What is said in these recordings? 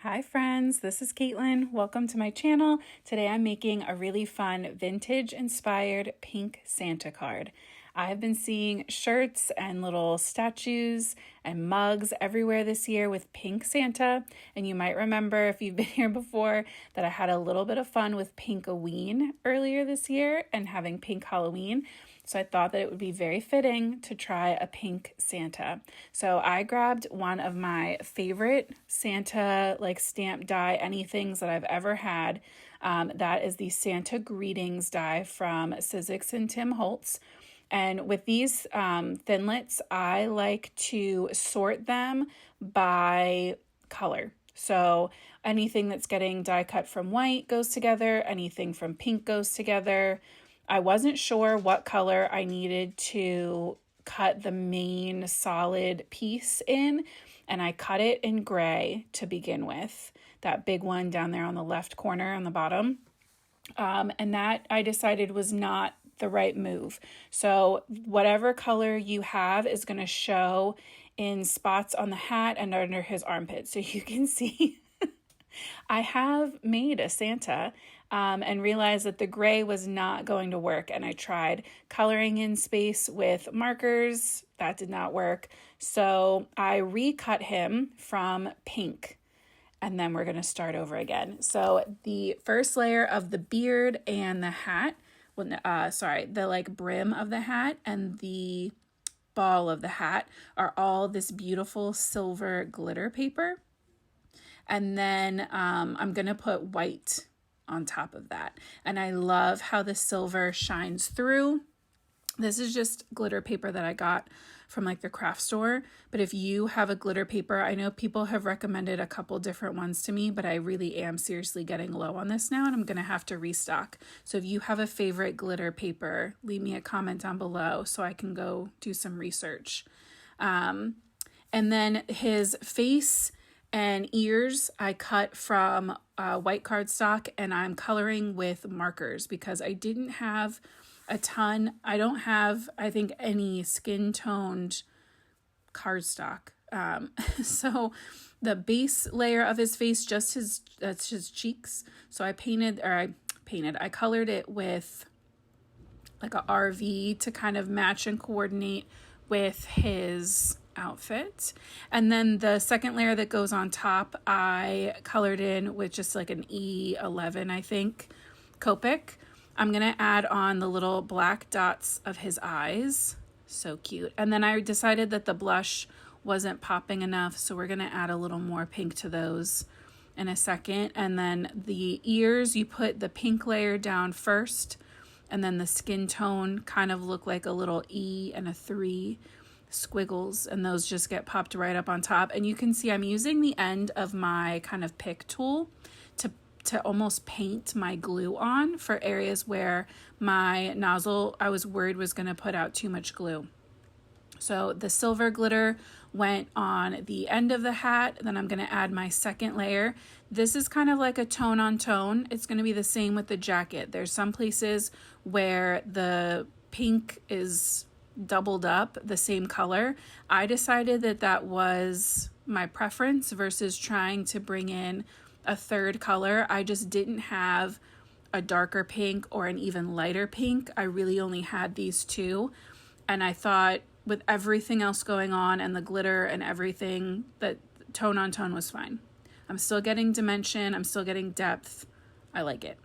Hi friends, this is Caitlin. Welcome to my channel. Today I'm making a really fun vintage inspired pink Santa card. I have been seeing shirts and little statues and mugs everywhere this year with pink Santa. And you might remember if you've been here before that I had a little bit of fun with Pinkoween earlier this year and having pink Halloween. So I thought that it would be very fitting to try a pink Santa. So I grabbed one of my favorite Santa stamp die anythings that I've ever had. That is the Santa Greetings die from Sizzix and Holtz. And with these Thinlits, I like to sort them by color. So anything that's getting die cut from white goes together, anything from pink goes together. I wasn't sure what color I needed to cut the main solid piece in, and I cut it in gray to begin with, that big one down there on the left corner on the bottom. And that I decided was not the right move. So whatever color you have is going to show in spots on the hat and under his armpit. So you can see I have made a Santa and realized that the gray was not going to work. And I tried coloring in space with markers. That did not work. So I recut him from pink. And then we're going to start over again. So the first layer of the beard and the hat, the brim of the hat and the ball of the hat are all this beautiful silver glitter paper. And then I'm going to put white on top of that. And I love how the silver shines through. This is just glitter paper that I got from the craft store. But if you have a glitter paper, I know people have recommended a couple different ones to me, but I really am seriously getting low on this now and I'm going to have to restock. So if you have a favorite glitter paper, leave me a comment down below so I can go do some research. And then his face and ears I cut from white cardstock, and I'm coloring with markers because I didn't have a ton. I don't have, I think, any skin toned cardstock. So the base layer of his face, that's his cheeks. So I colored it with like a RV to kind of match and coordinate with his outfit. And then the second layer that goes on top, I colored in with just like an E11, I think, Copic. I'm going to add on the little black dots of his eyes. So cute. And then I decided that the blush wasn't popping enough, so we're going to add a little more pink to those in a second. And then the ears, you put the pink layer down first, and then the skin tone kind of look like a little E and a 3 squiggles, and those just get popped right up on top. And you can see I'm using the end of my kind of pick tool to almost paint my glue on for areas where my nozzle I was worried was going to put out too much glue. So the silver glitter went on the end of the hat. Then I'm going to add my second layer. This is kind of like a tone on tone. It's going to be the same with the jacket. There's some places where the pink is doubled up the same color. I decided that was my preference versus trying to bring in a third color. I just didn't have a darker pink or an even lighter pink. I really only had these two. And I thought with everything else going on and the glitter and everything, that tone on tone was fine. I'm still getting dimension. I'm still getting depth. I like it.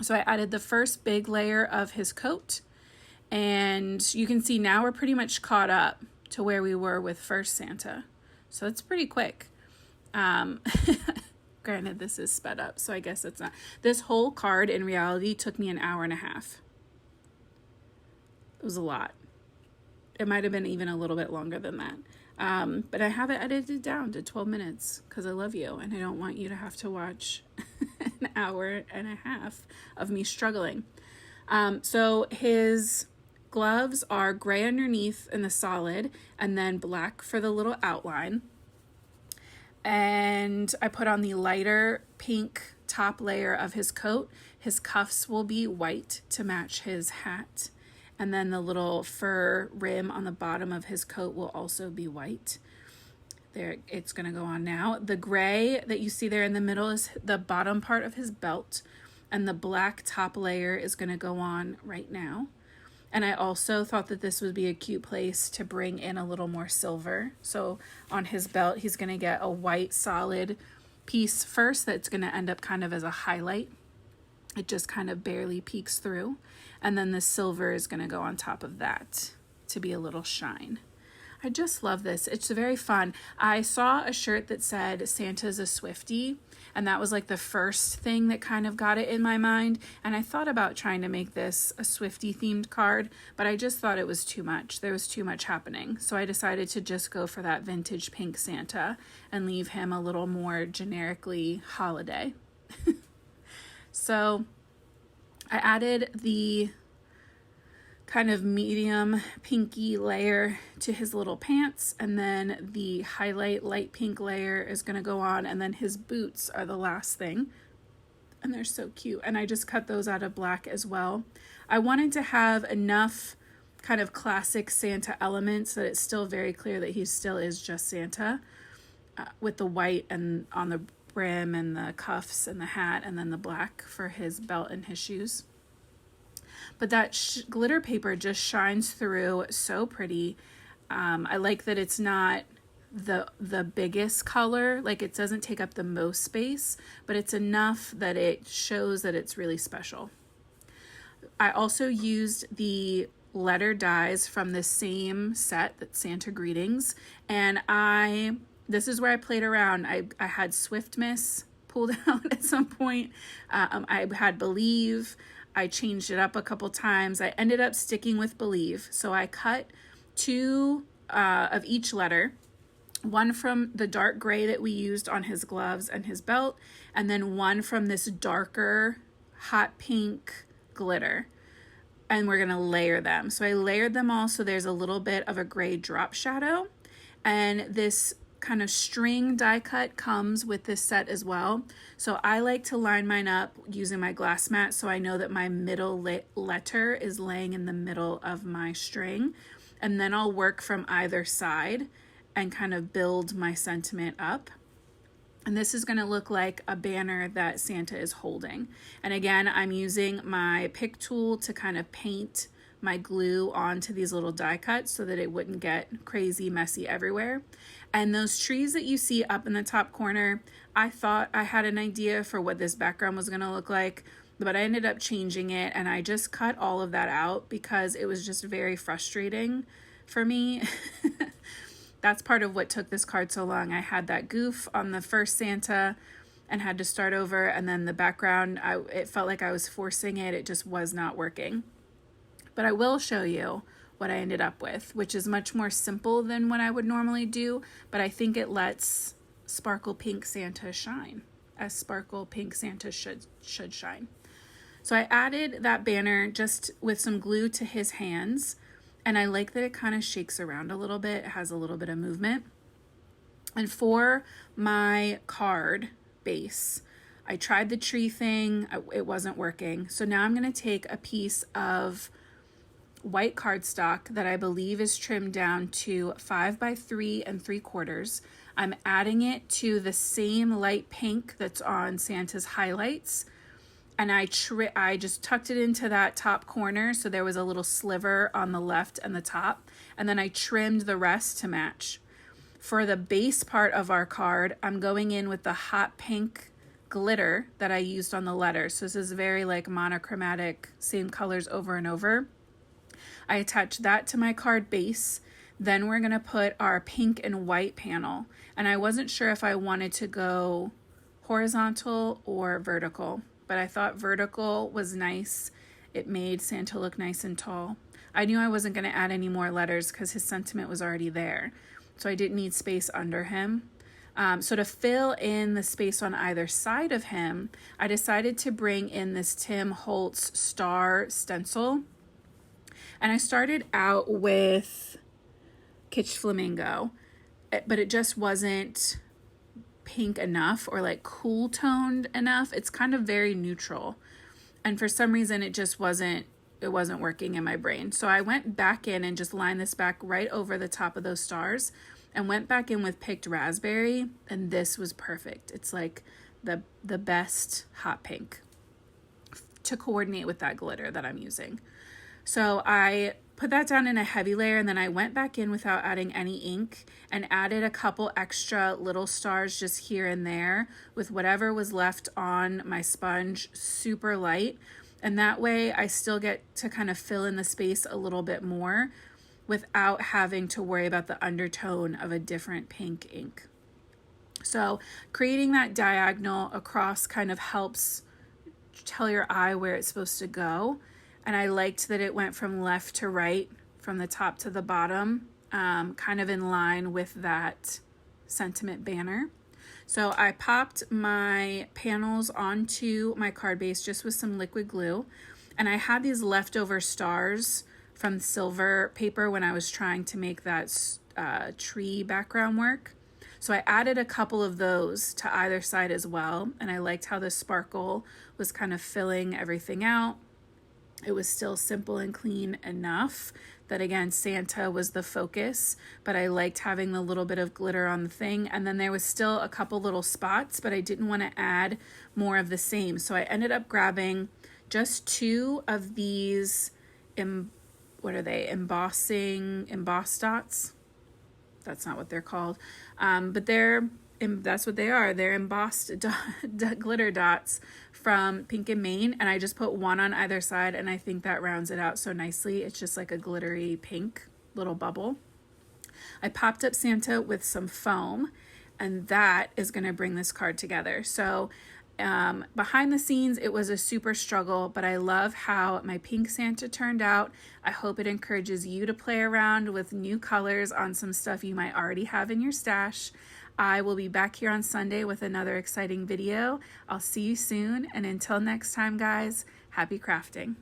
So I added the first big layer of his coat. And you can see now we're pretty much caught up to where we were with first Santa. So it's pretty quick. Granted, this is sped up, so I guess it's not. This whole card in reality took me an hour and a half. It was a lot. It might have been even a little bit longer than that. But I have it edited down to 12 minutes because I love you and I don't want you to have to watch an hour and a half of me struggling. So his gloves are gray underneath in the solid and then black for the little outline. And I put on the lighter pink top layer of his coat. His cuffs will be white to match his hat. And then the little fur rim on the bottom of his coat will also be white. There, it's going to go on now. The gray that you see there in the middle is the bottom part of his belt, and the black top layer is going to go on right now. And I also thought that this would be a cute place to bring in a little more silver. So on his belt, he's going to get a white solid piece first that's going to end up kind of as a highlight. It just kind of barely peeks through. And then the silver is going to go on top of that to be a little shine. I just love this. It's very fun. I saw a shirt that said Santa's a Swiftie, and that was like the first thing that kind of got it in my mind. And I thought about trying to make this a Swiftie themed card, but I just thought it was too much. There was too much happening. So I decided to just go for that vintage pink Santa and leave him a little more generically holiday. So I added the kind of medium pinky layer to his little pants, and then the highlight light pink layer is going to go on, and then his boots are the last thing, and they're so cute. And I just cut those out of black as well. I wanted to have enough kind of classic Santa elements that it's still very clear that he still is just Santa, with the white and on the brim and the cuffs and the hat, and then the black for his belt and his shoes. But that glitter paper just shines through so pretty. I like that it's not the biggest color, like it doesn't take up the most space, but it's enough that it shows that it's really special. I also used the letter dies from the same set that Santa Greetings, and this is where I played around. I had Swiftmas pulled out at some point. I had Believe. I changed it up a couple times. I ended up sticking with Believe. So I cut two of each letter, one from the dark gray that we used on his gloves and his belt, and then one from this darker hot pink glitter. And we're gonna layer them. So I layered them all so there's a little bit of a gray drop shadow. And this kind of string die cut comes with this set as well. So I like to line mine up using my glass mat so I know that my middle letter is laying in the middle of my string, and then I'll work from either side and kind of build my sentiment up. And this is going to look like a banner that Santa is holding. And again, I'm using my pick tool to kind of paint my glue onto these little die cuts so that it wouldn't get crazy messy everywhere. And those trees that you see up in the top corner, I thought I had an idea for what this background was going to look like, but I ended up changing it, and I just cut all of that out because it was just very frustrating for me. That's part of what took this card so long. I had that goof on the first Santa and had to start over, and then the background, it felt like I was forcing it. It just was not working. But I will show you what I ended up with, which is much more simple than what I would normally do, but I think it lets Sparkle Pink Santa shine, as Sparkle Pink Santa should shine. So I added that banner just with some glue to his hands, and I like that it kind of shakes around a little bit. It has a little bit of movement. And for my card base, I tried the tree thing. It wasn't working. So now I'm going to take a piece of white cardstock that I believe is trimmed down to 5 by 3 3/4. I'm adding it to the same light pink that's on Santa's highlights, and I just tucked it into that top corner so there was a little sliver on the left and the top, and then I trimmed the rest to match. For the base part of our card, I'm going in with the hot pink glitter that I used on the letters. So this is very like monochromatic, same colors over and over. I attach that to my card base. Then we're going to put our pink and white panel. And I wasn't sure if I wanted to go horizontal or vertical, but I thought vertical was nice. It made Santa look nice and tall. I knew I wasn't going to add any more letters because his sentiment was already there. So I didn't need space under him. So to fill in the space on either side of him, I decided to bring in this Tim Holtz star stencil. And I started out with Kitsch Flamingo, but it just wasn't pink enough or like cool toned enough. It's kind of very neutral. And for some reason, it wasn't working in my brain. So I went back in and just lined this back right over the top of those stars and went back in with picked raspberry, and this was perfect. It's like the best hot pink to coordinate with that glitter that I'm using. So I put that down in a heavy layer, and then I went back in without adding any ink and added a couple extra little stars just here and there with whatever was left on my sponge, super light. And that way I still get to kind of fill in the space a little bit more without having to worry about the undertone of a different pink ink. So creating that diagonal across kind of helps tell your eye where it's supposed to go. And I liked that it went from left to right, from the top to the bottom, kind of in line with that sentiment banner. So I popped my panels onto my card base just with some liquid glue. And I had these leftover stars from silver paper when I was trying to make that tree background work. So I added a couple of those to either side as well. And I liked how the sparkle was kind of filling everything out. It was still simple and clean enough that, again, Santa was the focus, but I liked having the little bit of glitter on the thing. And then there was still a couple little spots, but I didn't want to add more of the same. So I ended up grabbing just 2 of these, embossed dots. That's not what they're called, but that's what they are. They're embossed glitter dots from Pink and Main, and I just put 1 on either side, and I think that rounds it out so nicely. It's just like a glittery pink little bubble. I popped up Santa with some foam, and that is going to bring this card together. So behind the scenes, it was a super struggle, but I love how my pink Santa turned out. I hope it encourages you to play around with new colors on some stuff you might already have in your stash. I will be back here on Sunday with another exciting video. I'll see you soon, and until next time, guys, happy crafting.